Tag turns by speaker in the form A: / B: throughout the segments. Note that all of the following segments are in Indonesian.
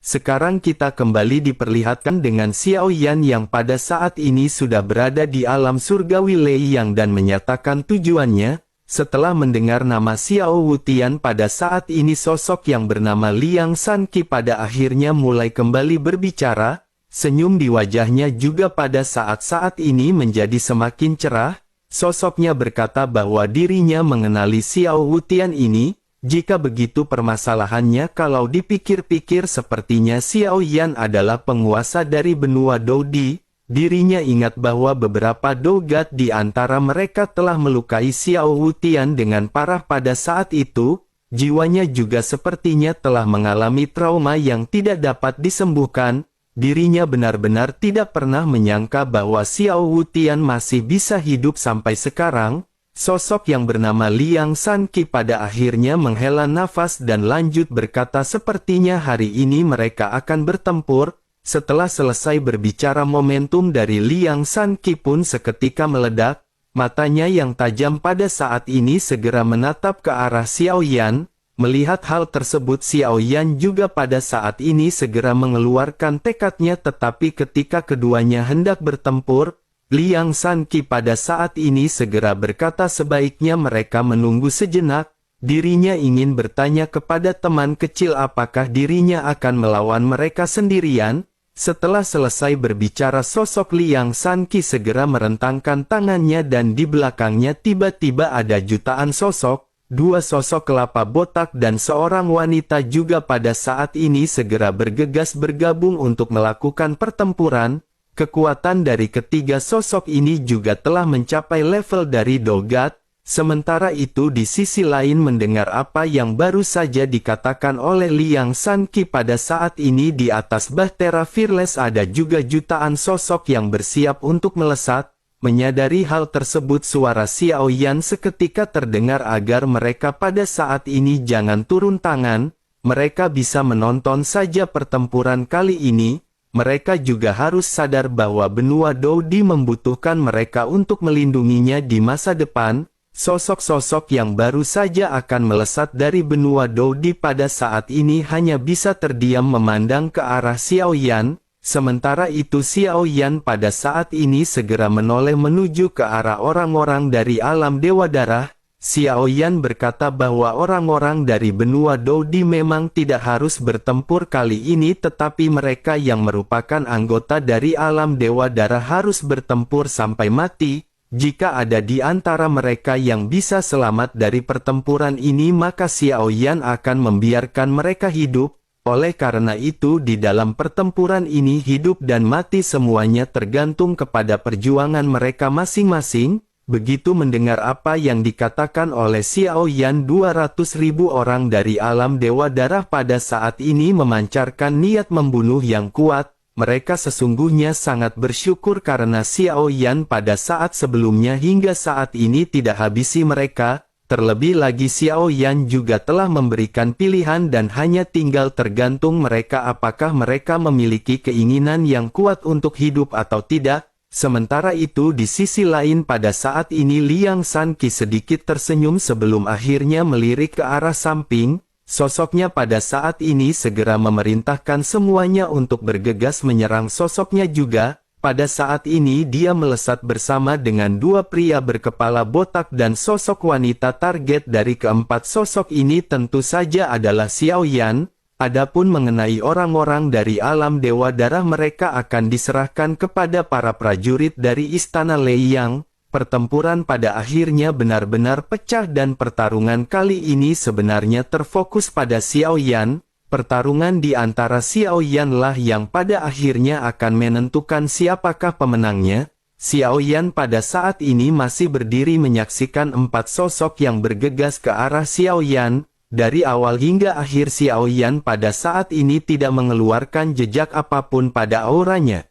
A: Sekarang kita kembali diperlihatkan dengan Xiao Yan yang pada saat ini sudah berada di alam surgawi Lei Yang dan menyatakan tujuannya. Setelah mendengar nama Xiao Wutian pada saat ini sosok yang bernama Liang Sanqi pada akhirnya mulai kembali berbicara, senyum di wajahnya juga pada saat-saat ini menjadi semakin cerah, sosoknya berkata bahwa dirinya mengenali Xiao Wutian ini, jika begitu permasalahannya kalau dipikir-pikir sepertinya Xiao Yan adalah penguasa dari benua Dodi. Dirinya ingat bahwa beberapa dogat di antara mereka telah melukai Xiao Wutian dengan parah pada saat itu, jiwanya juga sepertinya telah mengalami trauma yang tidak dapat disembuhkan, dirinya benar-benar tidak pernah menyangka bahwa Xiao Wutian masih bisa hidup sampai sekarang. Sosok yang bernama Liang Sanqi pada akhirnya menghela nafas dan lanjut berkata sepertinya hari ini mereka akan bertempur. Setelah selesai berbicara momentum dari Liang Sanqi pun seketika meledak, matanya yang tajam pada saat ini segera menatap ke arah Xiao Yan. Melihat hal tersebut Xiao Yan juga pada saat ini segera mengeluarkan tekadnya tetapi ketika keduanya hendak bertempur, Liang Sanqi pada saat ini segera berkata sebaiknya mereka menunggu sejenak. Dirinya ingin bertanya kepada teman kecil apakah dirinya akan melawan mereka sendirian. Setelah selesai berbicara sosok Liang Sanqi segera merentangkan tangannya dan di belakangnya tiba-tiba ada jutaan sosok, dua sosok kelapa botak dan seorang wanita juga pada saat ini segera bergegas bergabung untuk melakukan pertempuran. Kekuatan dari ketiga sosok ini juga telah mencapai level dari dogat. Sementara itu di sisi lain mendengar apa yang baru saja dikatakan oleh Liang Sanqi pada saat ini di atas Bahtera Fearless ada juga jutaan sosok yang bersiap untuk melesat. Menyadari hal tersebut suara Xiao Yan seketika terdengar agar mereka pada saat ini jangan turun tangan. Mereka bisa menonton saja pertempuran kali ini. Mereka juga harus sadar bahwa benua Dodi membutuhkan mereka untuk melindunginya di masa depan. Sosok-sosok yang baru saja akan melesat dari benua Dodi pada saat ini hanya bisa terdiam memandang ke arah Xiao Yan. Sementara itu Xiao Yan pada saat ini segera menoleh menuju ke arah orang-orang dari alam Dewa Darah. Xiao Yan berkata bahwa orang-orang dari benua Dodi memang tidak harus bertempur kali ini tetapi mereka yang merupakan anggota dari alam Dewa Darah harus bertempur sampai mati. Jika ada di antara mereka yang bisa selamat dari pertempuran ini maka Xiao Yan akan membiarkan mereka hidup. Oleh karena itu di dalam pertempuran ini hidup dan mati semuanya tergantung kepada perjuangan mereka masing-masing. Begitu mendengar apa yang dikatakan oleh Xiao Yan 200.000 orang dari alam Dewa Darah pada saat ini memancarkan niat membunuh yang kuat. Mereka sesungguhnya sangat bersyukur karena Xiao Yan pada saat sebelumnya hingga saat ini tidak habisi mereka. Terlebih lagi Xiao Yan juga telah memberikan pilihan dan hanya tinggal tergantung mereka apakah mereka memiliki keinginan yang kuat untuk hidup atau tidak. Sementara itu di sisi lain pada saat ini Liang Sanqi sedikit tersenyum sebelum akhirnya melirik ke arah samping. Sosoknya pada saat ini segera memerintahkan semuanya untuk bergegas menyerang sosoknya juga. Pada saat ini dia melesat bersama dengan dua pria berkepala botak dan sosok wanita. Target dari keempat sosok ini tentu saja adalah Xiao Yan. Adapun mengenai orang-orang dari alam Dewa Darah mereka akan diserahkan kepada para prajurit dari Istana Lei Yang. Pertempuran pada akhirnya benar-benar pecah dan pertarungan kali ini sebenarnya terfokus pada Xiao Yan. Pertarungan di antara Xiao Yan lah yang pada akhirnya akan menentukan siapakah pemenangnya. Xiao Yan pada saat ini masih berdiri menyaksikan empat sosok yang bergegas ke arah Xiao Yan. Dari awal hingga akhir Xiao Yan pada saat ini tidak mengeluarkan jejak apapun pada auranya.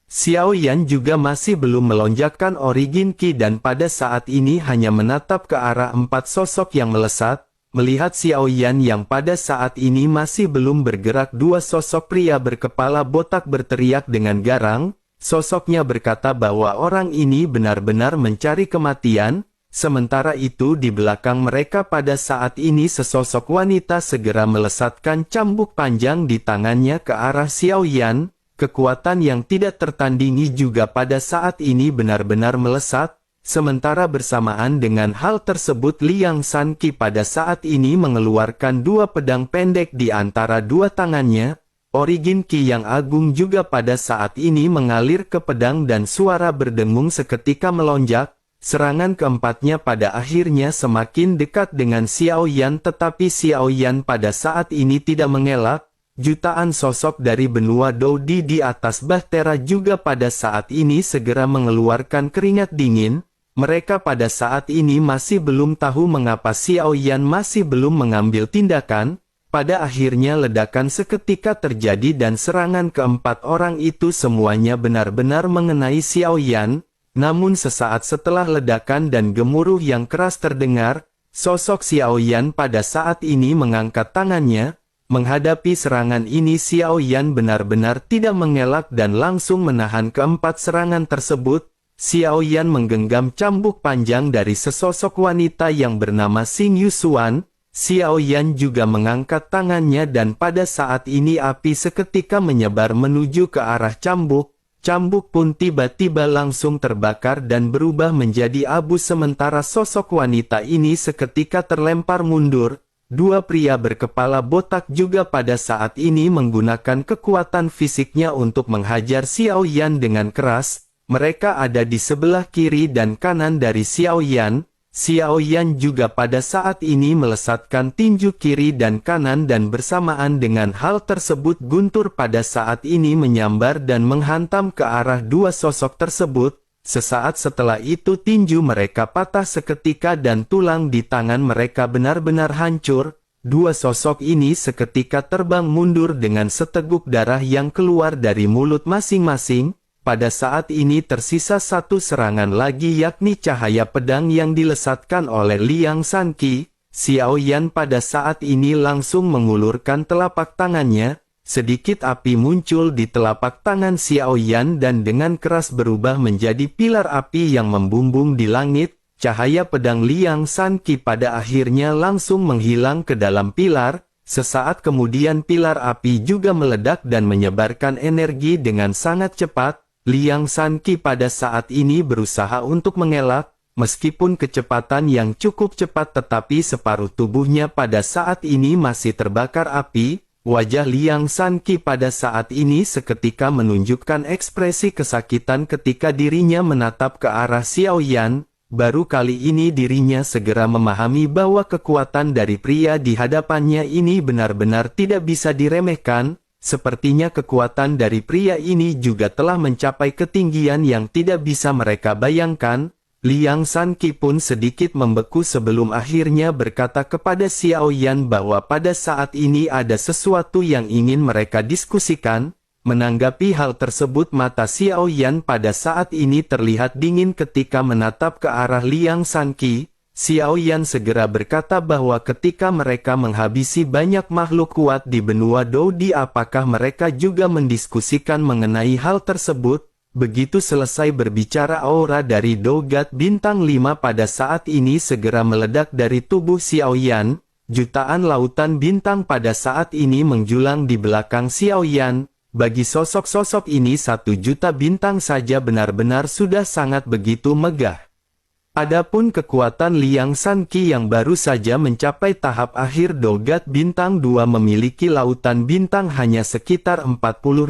A: Xiao Yan juga masih belum melonjakkan origin Qi dan pada saat ini hanya menatap ke arah empat sosok yang melesat. Melihat Xiao Yan yang pada saat ini masih belum bergerak dua sosok pria berkepala botak berteriak dengan garang. Sosoknya berkata bahwa orang ini benar-benar mencari kematian. Sementara itu di belakang mereka pada saat ini sesosok wanita segera melesatkan cambuk panjang di tangannya ke arah Xiao Yan. Kekuatan yang tidak tertandingi juga pada saat ini benar-benar melesat. Sementara bersamaan dengan hal tersebut Liang Sanqi pada saat ini mengeluarkan dua pedang pendek di antara dua tangannya. Origin Qi yang agung juga pada saat ini mengalir ke pedang dan suara berdengung seketika melonjak. Serangan keempatnya pada akhirnya semakin dekat dengan Xiao Yan, tetapi Xiao Yan pada saat ini tidak mengelak. Jutaan sosok dari benua Dodi di atas Bahtera juga pada saat ini segera mengeluarkan keringat dingin. Mereka pada saat ini masih belum tahu mengapa Xiao Yan masih belum mengambil tindakan. Pada akhirnya ledakan seketika terjadi dan serangan keempat orang itu semuanya benar-benar mengenai Xiao Yan. Namun sesaat setelah ledakan dan gemuruh yang keras terdengar, sosok Xiao Yan pada saat ini mengangkat tangannya. Menghadapi serangan ini Xiao Yan benar-benar tidak mengelak dan langsung menahan keempat serangan tersebut. Xiao Yan menggenggam cambuk panjang dari sesosok wanita yang bernama Xing Yusuan. Xiao Yan juga mengangkat tangannya dan pada saat ini api seketika menyebar menuju ke arah cambuk. Cambuk pun tiba-tiba langsung terbakar dan berubah menjadi abu sementara sosok wanita ini seketika terlempar mundur. Dua pria berkepala botak juga pada saat ini menggunakan kekuatan fisiknya untuk menghajar Xiao Yan dengan keras. Mereka ada di sebelah kiri dan kanan dari Xiao Yan. Xiao Yan juga pada saat ini melesatkan tinju kiri dan kanan dan bersamaan dengan hal tersebut guntur pada saat ini menyambar dan menghantam ke arah dua sosok tersebut. Sesaat setelah itu tinju mereka patah seketika dan tulang di tangan mereka benar-benar hancur. Dua sosok ini seketika terbang mundur dengan seteguk darah yang keluar dari mulut masing-masing. Pada saat ini tersisa satu serangan lagi yakni cahaya pedang yang dilesatkan oleh Liang Sanqi. Xiao Yan pada saat ini langsung mengulurkan telapak tangannya. Sedikit api muncul di telapak tangan Xiao Yan dan dengan keras berubah menjadi pilar api yang membumbung di langit. Cahaya pedang Liang Sanqi pada akhirnya langsung menghilang ke dalam pilar. Sesaat kemudian pilar api juga meledak dan menyebarkan energi dengan sangat cepat. Liang Sanqi pada saat ini berusaha untuk mengelak, meskipun kecepatan yang cukup cepat tetapi separuh tubuhnya pada saat ini masih terbakar api. Wajah Liang Sanqi pada saat ini seketika menunjukkan ekspresi kesakitan ketika dirinya menatap ke arah Xiao Yan. Baru kali ini dirinya segera memahami bahwa kekuatan dari pria di hadapannya ini benar-benar tidak bisa diremehkan. Sepertinya kekuatan dari pria ini juga telah mencapai ketinggian yang tidak bisa mereka bayangkan. Liang Sanqi pun sedikit membeku sebelum akhirnya berkata kepada Xiao Yan bahwa pada saat ini ada sesuatu yang ingin mereka diskusikan. Menanggapi hal tersebut mata Xiao Yan pada saat ini terlihat dingin ketika menatap ke arah Liang Sanqi. Xiao Yan segera berkata bahwa ketika mereka menghabisi banyak makhluk kuat di benua Dodi apakah mereka juga mendiskusikan mengenai hal tersebut. Begitu selesai berbicara aura dari Dogat Bintang 5 pada saat ini segera meledak dari tubuh Xiao Yan. Jutaan lautan bintang pada saat ini menjulang di belakang Xiao Yan. Bagi sosok-sosok ini 1 juta bintang saja benar-benar sudah sangat begitu megah. Adapun kekuatan Liang Sanqi yang baru saja mencapai tahap akhir Dogat Bintang 2 memiliki lautan bintang hanya sekitar 40.000,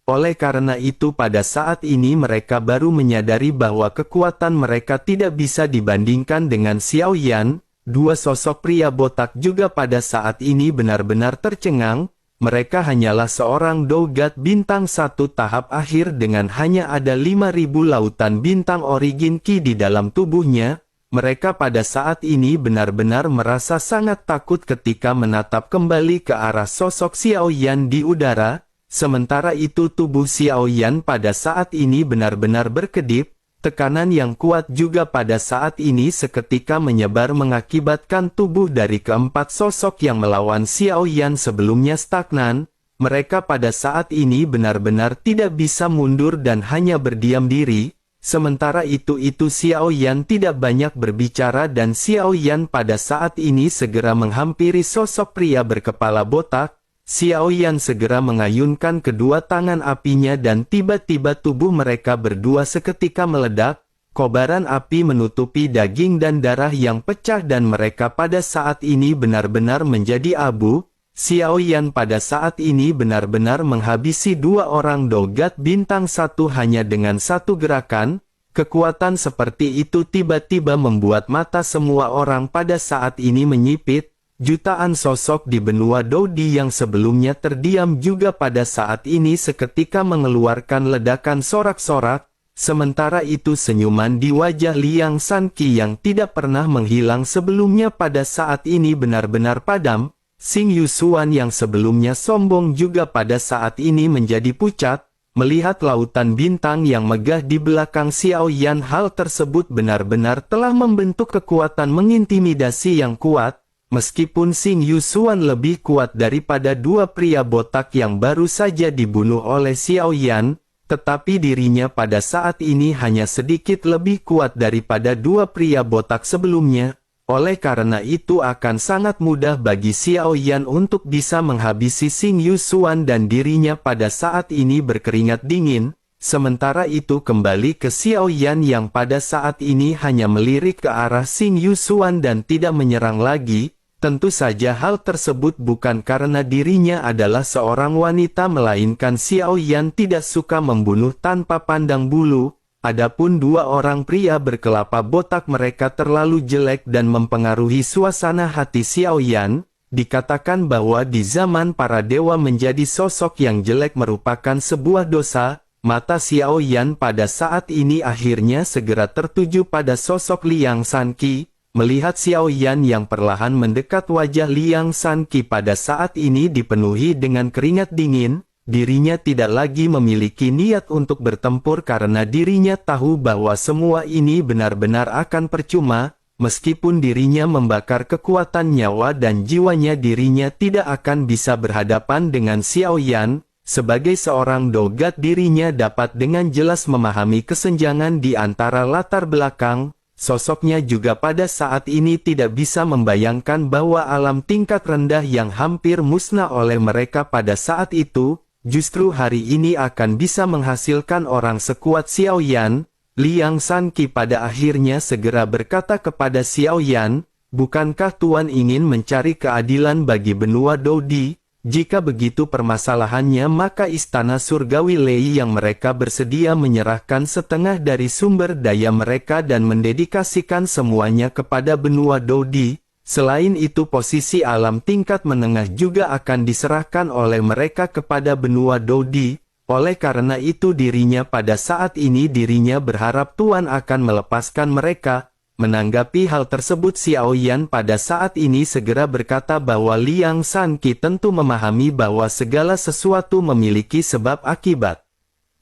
A: oleh karena itu pada saat ini mereka baru menyadari bahwa kekuatan mereka tidak bisa dibandingkan dengan Xiao Yan. Dua sosok pria botak juga pada saat ini benar-benar tercengang. Mereka hanyalah seorang Dogat Bintang 1 tahap akhir dengan hanya ada 5.000 lautan bintang origin Qi di dalam tubuhnya. Mereka pada saat ini benar-benar merasa sangat takut ketika menatap kembali ke arah sosok Xiao Yan di udara. Sementara itu tubuh Xiao Yan pada saat ini benar-benar berkedip. Tekanan yang kuat juga pada saat ini seketika menyebar mengakibatkan tubuh dari keempat sosok yang melawan Xiao Yan sebelumnya stagnan. Mereka pada saat ini benar-benar tidak bisa mundur dan hanya berdiam diri. Sementara itu Xiao Yan tidak banyak berbicara dan Xiao Yan pada saat ini segera menghampiri sosok pria berkepala botak. Xiao Yan segera mengayunkan kedua tangan apinya dan tiba-tiba tubuh mereka berdua seketika meledak. Kobaran api menutupi daging dan darah yang pecah dan mereka pada saat ini benar-benar menjadi abu. Xiao Yan pada saat ini benar-benar menghabisi dua orang dogat bintang satu hanya dengan satu gerakan. Kekuatan seperti itu tiba-tiba membuat mata semua orang pada saat ini menyipit. Jutaan sosok di benua Dodi yang sebelumnya terdiam juga pada saat ini seketika mengeluarkan ledakan sorak-sorak. Sementara itu senyuman di wajah Liang Sanqi yang tidak pernah menghilang sebelumnya pada saat ini benar-benar padam. Xing Yusuan yang sebelumnya sombong juga pada saat ini menjadi pucat. Melihat lautan bintang yang megah di belakang Xiao Yan, hal tersebut benar-benar telah membentuk kekuatan mengintimidasi yang kuat. Meskipun Xing Yusuan lebih kuat daripada dua pria botak yang baru saja dibunuh oleh Xiao Yan, tetapi dirinya pada saat ini hanya sedikit lebih kuat daripada dua pria botak sebelumnya. Oleh karena itu akan sangat mudah bagi Xiao Yan untuk bisa menghabisi Xing Yusuan dan dirinya pada saat ini berkeringat dingin. Sementara itu kembali ke Xiao Yan yang pada saat ini hanya melirik ke arah Xing Yusuan dan tidak menyerang lagi. Tentu saja hal tersebut bukan karena dirinya adalah seorang wanita melainkan Xiao Yan tidak suka membunuh tanpa pandang bulu. Adapun dua orang pria berkelapa botak mereka terlalu jelek dan mempengaruhi suasana hati Xiao Yan. Dikatakan bahwa di zaman para dewa menjadi sosok yang jelek merupakan sebuah dosa. Mata Xiao Yan pada saat ini akhirnya segera tertuju pada sosok Liang Sanqi. Melihat Xiao Yan yang perlahan mendekat, wajah Liang Sanqi pada saat ini dipenuhi dengan keringat dingin. Dirinya tidak lagi memiliki niat untuk bertempur karena dirinya tahu bahwa semua ini benar-benar akan percuma. Meskipun dirinya membakar kekuatan nyawa dan jiwanya, dirinya tidak akan bisa berhadapan dengan Xiao Yan. Sebagai seorang dogat, dirinya dapat dengan jelas memahami kesenjangan di antara latar belakang. Sosoknya juga pada saat ini tidak bisa membayangkan bahwa alam tingkat rendah yang hampir musnah oleh mereka pada saat itu, justru hari ini akan bisa menghasilkan orang sekuat Xiao Yan. Liang Sanqi pada akhirnya segera berkata kepada Xiao Yan, "Bukankah Tuan ingin mencari keadilan bagi benua Dodi? Jika begitu permasalahannya, maka istana surgawi Lei yang mereka bersedia menyerahkan setengah dari sumber daya mereka dan mendedikasikan semuanya kepada benua Dodi. Selain itu posisi alam tingkat menengah juga akan diserahkan oleh mereka kepada benua Dodi. Oleh karena itu dirinya pada saat ini dirinya berharap Tuan akan melepaskan mereka." Menanggapi hal tersebut, Xiao Yan pada saat ini segera berkata bahwa Liang Sanqi tentu memahami bahwa segala sesuatu memiliki sebab akibat.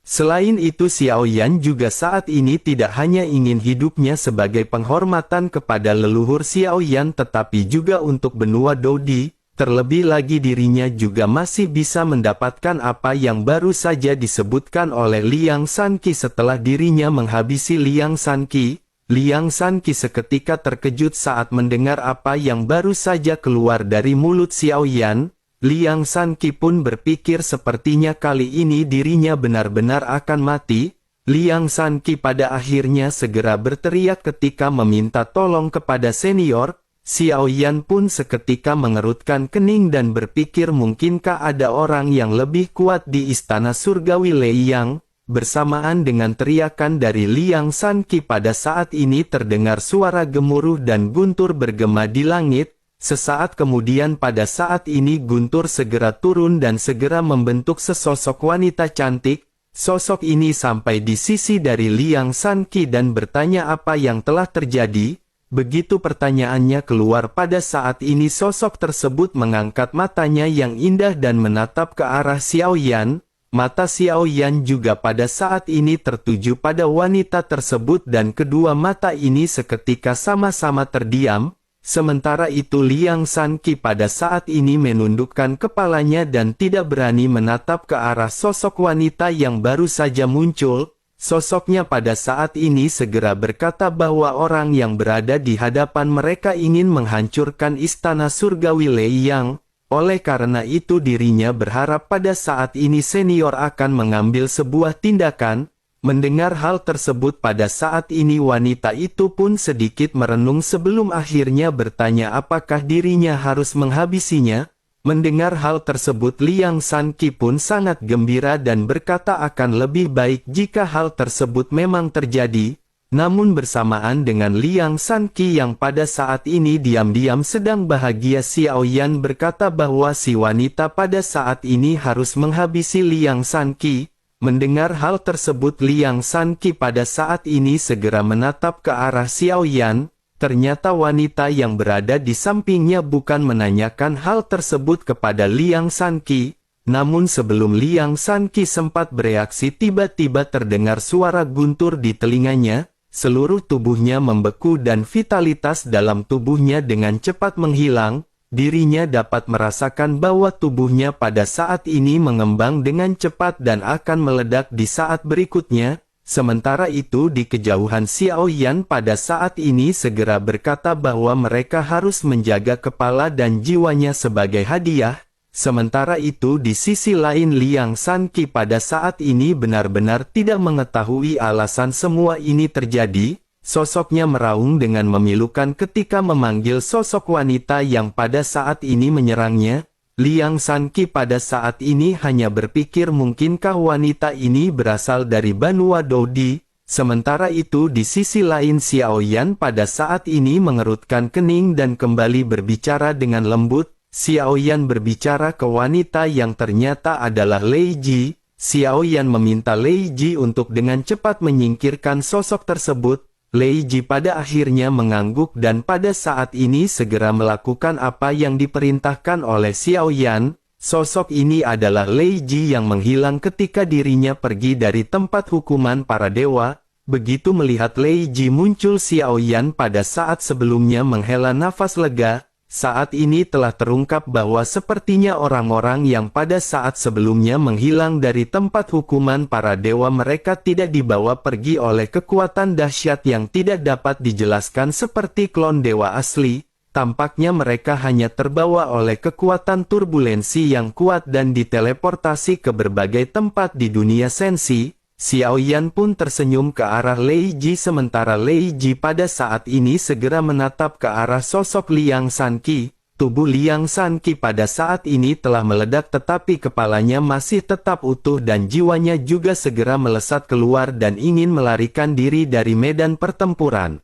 A: Selain itu Xiao Yan juga saat ini tidak hanya ingin hidupnya sebagai penghormatan kepada leluhur Xiao Yan tetapi juga untuk benua Dodi. Terlebih lagi dirinya juga masih bisa mendapatkan apa yang baru saja disebutkan oleh Liang Sanqi setelah dirinya menghabisi Liang Sanqi. Liang Sanqi seketika terkejut saat mendengar apa yang baru saja keluar dari mulut Xiao Yan. Liang Sanqi pun berpikir sepertinya kali ini dirinya benar-benar akan mati. Liang Sanqi pada akhirnya segera berteriak ketika meminta tolong kepada senior. Xiao Yan pun seketika mengerutkan kening dan berpikir mungkinkah ada orang yang lebih kuat di istana surgawi Lei Yang. Bersamaan dengan teriakan dari Liang Sanqi pada saat ini terdengar suara gemuruh dan guntur bergema di langit. Sesaat kemudian pada saat ini guntur segera turun dan segera membentuk sesosok wanita cantik. Sosok ini sampai di sisi dari Liang Sanqi dan bertanya apa yang telah terjadi. Begitu pertanyaannya keluar pada saat ini sosok tersebut mengangkat matanya yang indah dan menatap ke arah Xiao Yan. Mata Xiao Yan juga pada saat ini tertuju pada wanita tersebut dan kedua mata ini seketika sama-sama terdiam. Sementara itu Liang Sanqi pada saat ini menundukkan kepalanya dan tidak berani menatap ke arah sosok wanita yang baru saja muncul. Sosoknya pada saat ini segera berkata bahwa orang yang berada di hadapan mereka ingin menghancurkan istana surgawi Lei Yang. Oleh karena itu dirinya berharap pada saat ini senior akan mengambil sebuah tindakan. Mendengar hal tersebut pada saat ini wanita itu pun sedikit merenung sebelum akhirnya bertanya apakah dirinya harus menghabisinya. Mendengar hal tersebut Liang Sanqi pun sangat gembira dan berkata akan lebih baik jika hal tersebut memang terjadi. Namun bersamaan dengan Liang Sanqi yang pada saat ini diam-diam sedang bahagia, Xiao Yan berkata bahwa si wanita pada saat ini harus menghabisi Liang Sanqi. Mendengar hal tersebut Liang Sanqi pada saat ini segera menatap ke arah Xiao Yan. Ternyata wanita yang berada di sampingnya bukan menanyakan hal tersebut kepada Liang Sanqi. Namun sebelum Liang Sanqi sempat bereaksi tiba-tiba terdengar suara guntur di telinganya. Seluruh tubuhnya membeku dan vitalitas dalam tubuhnya dengan cepat menghilang. Dirinya dapat merasakan bahwa tubuhnya pada saat ini mengembang dengan cepat dan akan meledak di saat berikutnya. Sementara itu di kejauhan Xiao Yan pada saat ini segera berkata bahwa mereka harus menjaga kepala dan jiwanya sebagai hadiah. Sementara itu di sisi lain Liang Sanqi pada saat ini benar-benar tidak mengetahui alasan semua ini terjadi. Sosoknya meraung dengan memilukan ketika memanggil sosok wanita yang pada saat ini menyerangnya. Liang Sanqi pada saat ini hanya berpikir mungkinkah wanita ini berasal dari Banua Dodi. Sementara itu di sisi lain Xiao Yan pada saat ini mengerutkan kening dan kembali berbicara dengan lembut. Xiao Yan berbicara ke wanita yang ternyata adalah Lei Ji. Xiao Yan meminta Lei Ji untuk dengan cepat menyingkirkan sosok tersebut. Lei Ji pada akhirnya mengangguk dan pada saat ini segera melakukan apa yang diperintahkan oleh Xiao Yan. Sosok ini adalah Lei Ji yang menghilang ketika dirinya pergi dari tempat hukuman para dewa. Begitu melihat Lei Ji muncul, Xiao Yan pada saat sebelumnya menghela nafas lega. Saat ini telah terungkap bahwa sepertinya orang-orang yang pada saat sebelumnya menghilang dari tempat hukuman para dewa mereka tidak dibawa pergi oleh kekuatan dahsyat yang tidak dapat dijelaskan seperti klon dewa asli. Tampaknya mereka hanya terbawa oleh kekuatan turbulensi yang kuat dan diteleportasi ke berbagai tempat di dunia sensi. Xiao Yan pun tersenyum ke arah Lei Ji sementara Lei Ji pada saat ini segera menatap ke arah sosok Liang Sanqi. Tubuh Liang Sanqi pada saat ini telah meledak tetapi kepalanya masih tetap utuh dan jiwanya juga segera melesat keluar dan ingin melarikan diri dari medan pertempuran.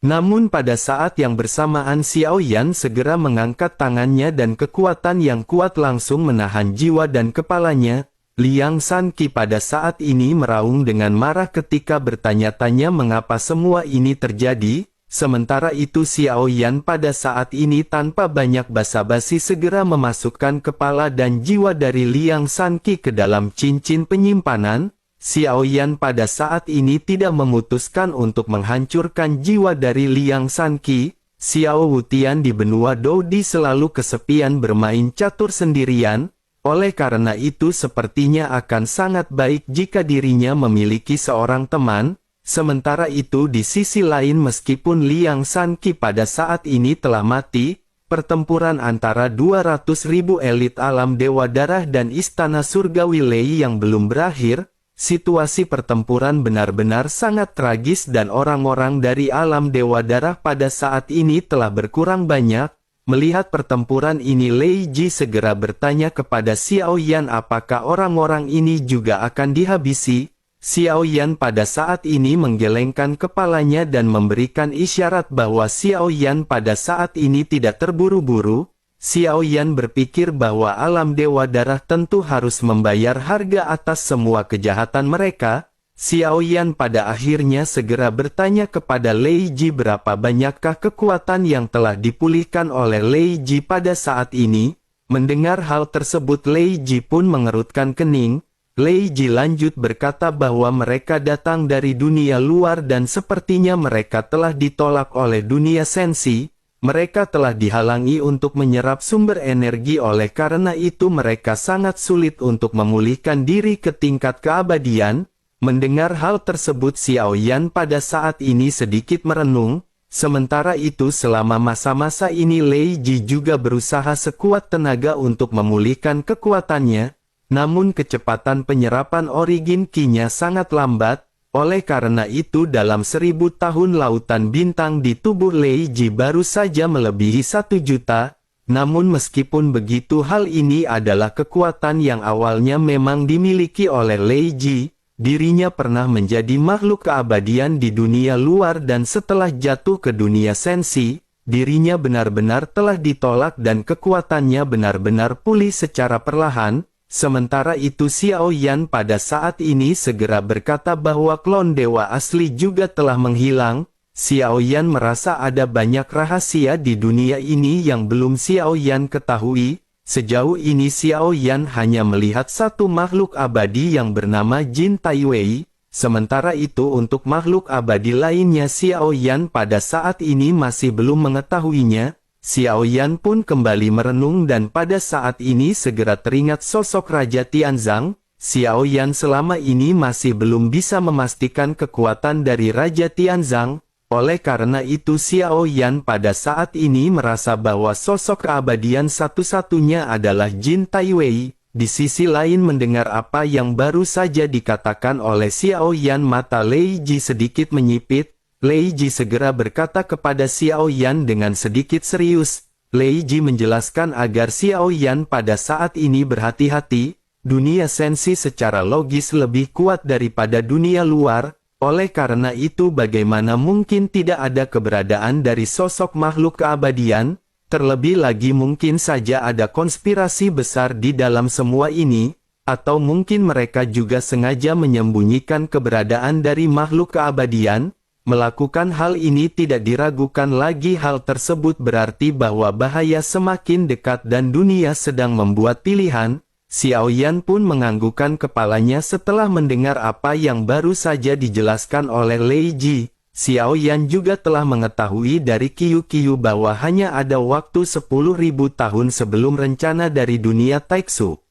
A: Namun pada saat yang bersamaan Xiao Yan segera mengangkat tangannya dan kekuatan yang kuat langsung menahan jiwa dan kepalanya. Liang Sanqi pada saat ini meraung dengan marah ketika bertanya-tanya mengapa semua ini terjadi. Sementara itu Xiao Yan pada saat ini tanpa banyak basa-basi segera memasukkan kepala dan jiwa dari Liang Sanqi ke dalam cincin penyimpanan. Xiao Yan pada saat ini tidak memutuskan untuk menghancurkan jiwa dari Liang Sanqi. Xiao Wutian di benua Dodi selalu kesepian bermain catur sendirian. Oleh karena itu sepertinya akan sangat baik jika dirinya memiliki seorang teman. Sementara itu di sisi lain meskipun Liang Sanqi pada saat ini telah mati, pertempuran antara 200.000 elit alam Dewa Darah dan Istana Surgawi Lei yang belum berakhir, situasi pertempuran benar-benar sangat tragis dan orang-orang dari alam Dewa Darah pada saat ini telah berkurang banyak. Melihat pertempuran ini Lei Ji segera bertanya kepada Xiao Yan apakah orang-orang ini juga akan dihabisi. Xiao Yan pada saat ini menggelengkan kepalanya dan memberikan isyarat bahwa Xiao Yan pada saat ini tidak terburu-buru. Xiao Yan berpikir bahwa alam Dewa Darah tentu harus membayar harga atas semua kejahatan mereka. Xiao Yan pada akhirnya segera bertanya kepada Lei Ji berapa banyakkah kekuatan yang telah dipulihkan oleh Lei Ji pada saat ini. Mendengar hal tersebut Lei Ji pun mengerutkan kening. Lei Ji lanjut berkata bahwa mereka datang dari dunia luar dan sepertinya mereka telah ditolak oleh dunia sensi. Mereka telah dihalangi untuk menyerap sumber energi oleh karena itu mereka sangat sulit untuk memulihkan diri ke tingkat keabadian. Mendengar hal tersebut Xiao Yan pada saat ini sedikit merenung, sementara itu selama masa-masa ini Lei Ji juga berusaha sekuat tenaga untuk memulihkan kekuatannya, namun kecepatan penyerapan origin Qi-nya sangat lambat, oleh karena itu dalam 1000 tahun lautan bintang di tubuh Lei Ji baru saja melebihi 1 juta, namun meskipun begitu hal ini adalah kekuatan yang awalnya memang dimiliki oleh Lei Ji. Dirinya pernah menjadi makhluk keabadian di dunia luar dan setelah jatuh ke dunia sensi, dirinya benar-benar telah ditolak dan kekuatannya benar-benar pulih secara perlahan. Sementara itu Xiao Yan pada saat ini segera berkata bahwa klon dewa asli juga telah menghilang. Xiao Yan merasa ada banyak rahasia di dunia ini yang belum Xiao Yan ketahui. Sejauh ini Xiao Yan hanya melihat satu makhluk abadi yang bernama Jin Taiwei, sementara itu untuk makhluk abadi lainnya Xiao Yan pada saat ini masih belum mengetahuinya. Xiao Yan pun kembali merenung dan pada saat ini segera teringat sosok Raja Tianzang. Xiao Yan selama ini masih belum bisa memastikan kekuatan dari Raja Tianzang. Oleh karena itu Xiao Yan pada saat ini merasa bahwa sosok keabadian satu-satunya adalah Jin Taiwei. Di sisi lain mendengar apa yang baru saja dikatakan oleh Xiao Yan mata Lei Ji sedikit menyipit. Lei Ji segera berkata kepada Xiao Yan dengan sedikit serius. Lei Ji menjelaskan agar Xiao Yan pada saat ini berhati-hati. Dunia sensi secara logis lebih kuat daripada dunia luar. Oleh karena itu bagaimana mungkin tidak ada keberadaan dari sosok makhluk keabadian, terlebih lagi mungkin saja ada konspirasi besar di dalam semua ini, atau mungkin mereka juga sengaja menyembunyikan keberadaan dari makhluk keabadian. Melakukan hal ini tidak diragukan lagi, hal tersebut berarti bahwa bahaya semakin dekat dan dunia sedang membuat pilihan. Xiao Yan pun menganggukkan kepalanya setelah mendengar apa yang baru saja dijelaskan oleh Lei Ji. Xiao Yan juga telah mengetahui dari Qiu bahwa hanya ada waktu 10.000 tahun sebelum rencana dari dunia Taixu.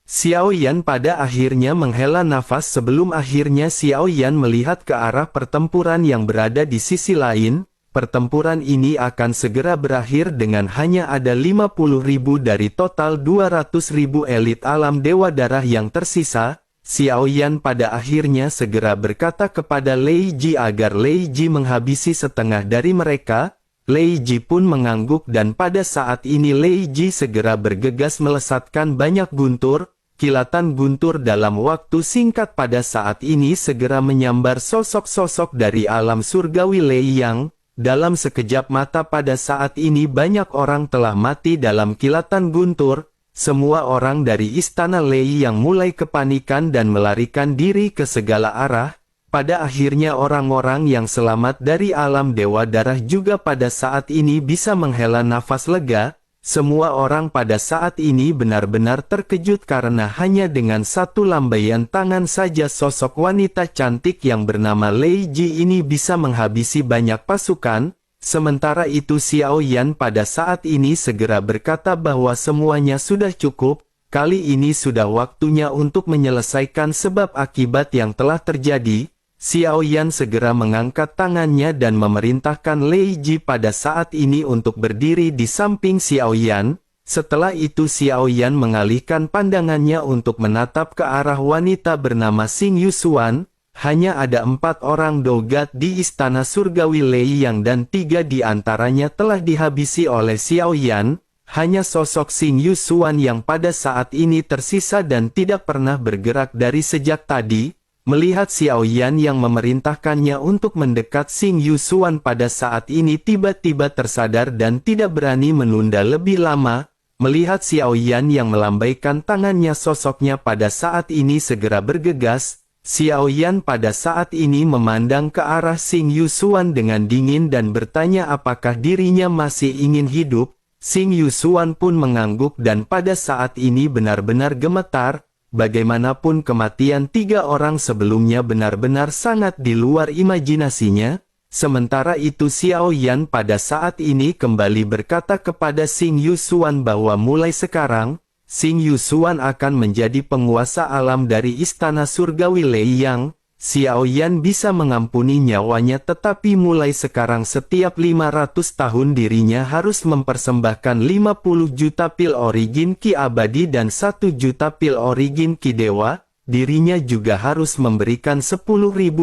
A: Xiao Yan pada akhirnya menghela nafas sebelum akhirnya Xiao Yan melihat ke arah pertempuran yang berada di sisi lain. Pertempuran ini akan segera berakhir dengan hanya ada 50.000 dari total 200.000 elit alam Dewa Darah yang tersisa. Xiao Yan pada akhirnya segera berkata kepada Lei Ji agar Lei Ji menghabisi setengah dari mereka. Lei Ji pun mengangguk dan pada saat ini Lei Ji segera bergegas melesatkan banyak guntur. Kilatan guntur dalam waktu singkat pada saat ini segera menyambar sosok-sosok dari alam surgawi Lei Yang. Dalam sekejap mata pada saat ini banyak orang telah mati dalam kilatan guntur. Semua orang dari istana Lei yang mulai kepanikan dan melarikan diri ke segala arah. Pada akhirnya orang-orang yang selamat dari alam Dewa Darah juga pada saat ini bisa menghela nafas lega. Semua orang pada saat ini benar-benar terkejut karena hanya dengan satu lambaian tangan saja sosok wanita cantik yang bernama Lei Ji ini bisa menghabisi banyak pasukan. Sementara itu Xiao Yan pada saat ini segera berkata bahwa semuanya sudah cukup. Kali ini sudah waktunya untuk menyelesaikan sebab akibat yang telah terjadi. Xiao Yan segera mengangkat tangannya dan memerintahkan Lei Ji pada saat ini untuk berdiri di samping Xiao Yan. Setelah itu Xiao Yan mengalihkan pandangannya untuk menatap ke arah wanita bernama Xing Yusuan. Hanya ada 4 orang dogat di istana surgawi Lei Yang dan 3 di antaranya telah dihabisi oleh Xiao Yan. Hanya sosok Xing Yusuan yang pada saat ini tersisa dan tidak pernah bergerak dari sejak tadi. Melihat Xiao Yan yang memerintahkannya untuk mendekat Xing Yusuan pada saat ini tiba-tiba tersadar dan tidak berani menunda lebih lama. Melihat Xiao Yan yang melambaikan tangannya sosoknya pada saat ini segera bergegas. Xiao Yan pada saat ini memandang ke arah Xing Yusuan dengan dingin dan bertanya apakah dirinya masih ingin hidup. Xing Yusuan pun mengangguk dan pada saat ini benar-benar gemetar. Bagaimanapun kematian 3 orang sebelumnya benar-benar sangat di luar imajinasinya. Sementara itu Xiao Yan pada saat ini kembali berkata kepada Xing Yusuan bahwa mulai sekarang, Xing Yusuan akan menjadi penguasa alam dari istana surgawi Lei Yang. Xiao Yan bisa mengampuni nyawanya, tetapi mulai sekarang setiap 500 tahun dirinya harus mempersembahkan 50 juta pil origin ki abadi dan 1 juta pil origin ki dewa. Dirinya juga harus memberikan 10.000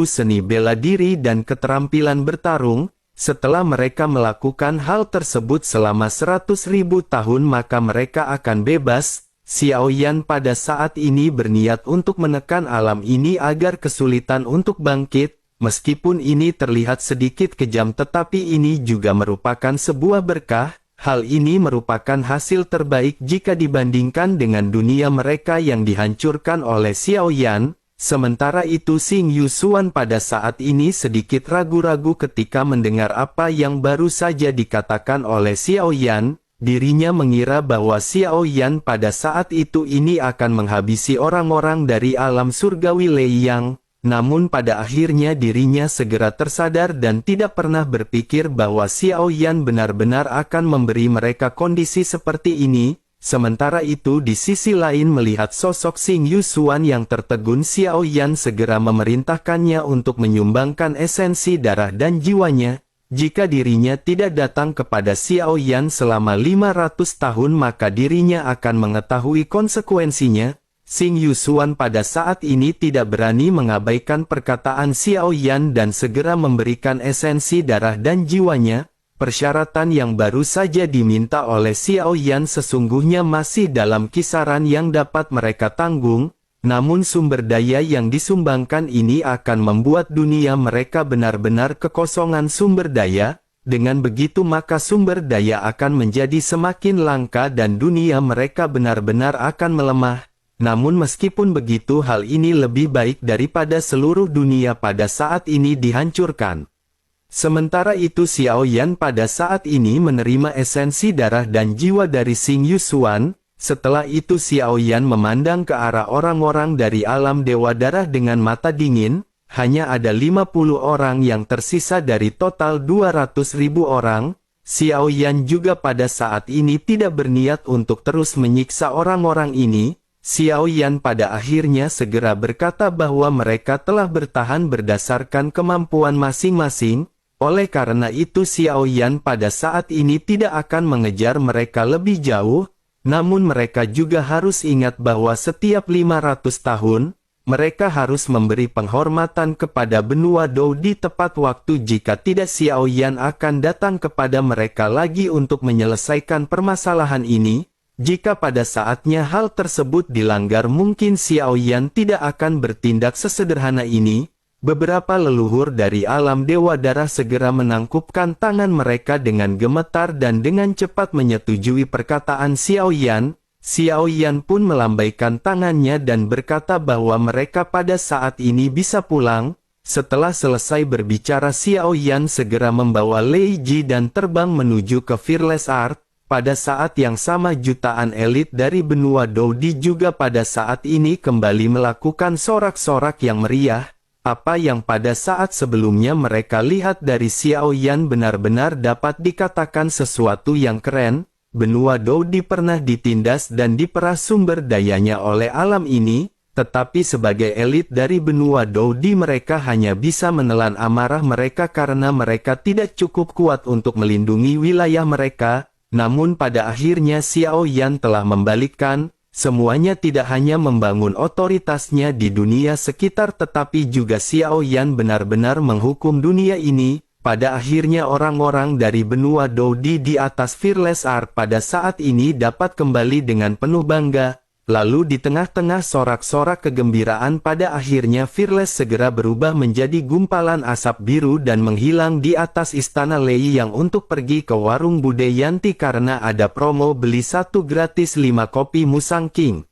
A: seni bela diri dan keterampilan bertarung. Setelah mereka melakukan hal tersebut selama 100.000 tahun, maka mereka akan bebas. Xiao Yan pada saat ini berniat untuk menekan alam ini agar kesulitan untuk bangkit. Meskipun ini terlihat sedikit kejam, tetapi ini juga merupakan sebuah berkah. Hal ini merupakan hasil terbaik jika dibandingkan dengan dunia mereka yang dihancurkan oleh Xiao Yan. Sementara itu Xing Yusuan pada saat ini sedikit ragu-ragu ketika mendengar apa yang baru saja dikatakan oleh Xiao Yan. Dirinya mengira bahwa Xiao Yan pada saat itu ini akan menghabisi orang-orang dari alam surgawi Leiyang. Namun pada akhirnya dirinya segera tersadar dan tidak pernah berpikir bahwa Xiao Yan benar-benar akan memberi mereka kondisi seperti ini. Sementara itu di sisi lain, melihat sosok Xing Yusuan yang tertegun, Xiao Yan segera memerintahkannya untuk menyumbangkan esensi darah dan jiwanya. Jika dirinya tidak datang kepada Xiao Yan selama 500 tahun, maka dirinya akan mengetahui konsekuensinya. Xing Yusuan pada saat ini tidak berani mengabaikan perkataan Xiao Yan dan segera memberikan esensi darah dan jiwanya. Persyaratan yang baru saja diminta oleh Xiao Yan sesungguhnya masih dalam kisaran yang dapat mereka tanggung. Namun sumber daya yang disumbangkan ini akan membuat dunia mereka benar-benar kekosongan sumber daya. Dengan begitu maka sumber daya akan menjadi semakin langka dan dunia mereka benar-benar akan melemah. Namun meskipun begitu, hal ini lebih baik daripada seluruh dunia pada saat ini dihancurkan. Sementara itu Xiao Yan pada saat ini menerima esensi darah dan jiwa dari Xing Yusuan. Setelah itu Xiao Yan memandang ke arah orang-orang dari alam Dewa Darah dengan mata dingin. Hanya ada 50 orang yang tersisa dari total 200.000 orang. Xiao Yan juga pada saat ini tidak berniat untuk terus menyiksa orang-orang ini. Xiao Yan pada akhirnya segera berkata bahwa mereka telah bertahan berdasarkan kemampuan masing-masing. Oleh karena itu Xiao Yan pada saat ini tidak akan mengejar mereka lebih jauh. Namun mereka juga harus ingat bahwa setiap 500 tahun, mereka harus memberi penghormatan kepada benua Dou di tepat waktu. Jika tidak, Xiao Yan akan datang kepada mereka lagi untuk menyelesaikan permasalahan ini. Jika pada saatnya hal tersebut dilanggar, mungkin Xiao Yan tidak akan bertindak sesederhana ini. Beberapa leluhur dari alam Dewa Darah segera menangkupkan tangan mereka dengan gemetar dan dengan cepat menyetujui perkataan Xiao Yan. Xiao Yan pun melambaikan tangannya dan berkata bahwa mereka pada saat ini bisa pulang. Setelah selesai berbicara, Xiao Yan segera membawa Lei Ji dan terbang menuju ke Fearless Art. Pada saat yang sama jutaan elit dari benua Doudi juga pada saat ini kembali melakukan sorak-sorak yang meriah. Apa yang pada saat sebelumnya mereka lihat dari Xiao Yan benar-benar dapat dikatakan sesuatu yang keren. Benua Doudi pernah ditindas dan diperas sumber dayanya oleh alam ini, tetapi sebagai elit dari benua Doudi mereka hanya bisa menelan amarah mereka karena mereka tidak cukup kuat untuk melindungi wilayah mereka. Namun pada akhirnya Xiao Yan telah membalikkan. Semuanya tidak hanya membangun otoritasnya di dunia sekitar, tetapi juga Xiao Yan benar-benar menghukum dunia ini. Pada akhirnya orang-orang dari benua Doudi di atas Fearless Art pada saat ini dapat kembali dengan penuh bangga. Lalu di tengah-tengah sorak-sorak kegembiraan, pada akhirnya Fearless segera berubah menjadi gumpalan asap biru dan menghilang di atas istana Lei yang untuk pergi ke warung Bude Yanti karena ada promo beli 1 gratis 5 kopi Musang King.